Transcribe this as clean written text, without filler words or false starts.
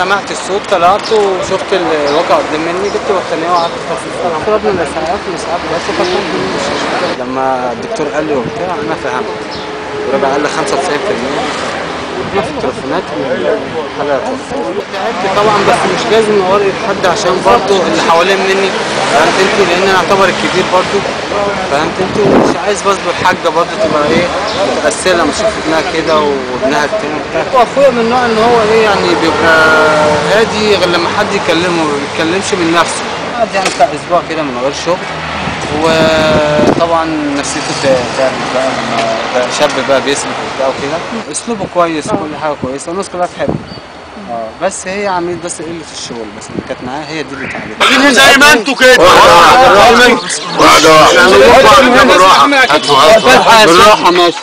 سمعت الصوت طلعت وشفت الواقع قدام مني، جبت بطانيه وقعدت في طلبنا الاسعاف بس فكان لما الدكتور قال لي وبتاع انا فهمت، ورجع قال لي 95% في التليفونات الحاله تعبت طبعا، بس مش لازم اوري لحد عشان برضه اللي حوالين مني، فهمت انت؟ لان انا اعتبر الكبير برضه، فهمت انت؟ ومش عايز برضه الحاجه برضه تبقى ايه متاثره لما اشوف ابنها كده وابنها التاني وبتاع. هو اخويا من النوع ان هو ايه يعني بيبقى هادي غير لما حد يكلمه، ما بيتكلمش من نفسه، قعد يعني بتاع اسبوع كده من غير شغل، وطبعا نفسيته تعبت بقى لما بقى شاب بقى بيسلك وبتاع وكده، اسلوبه كويس كل حاجه كويسه والناس كلها تحبه. بس هي عملت بس قله الشغل بس اللي كانت معاه هي دي اللي تعبتها. زي ما انتوا كده بالراحه ماشي.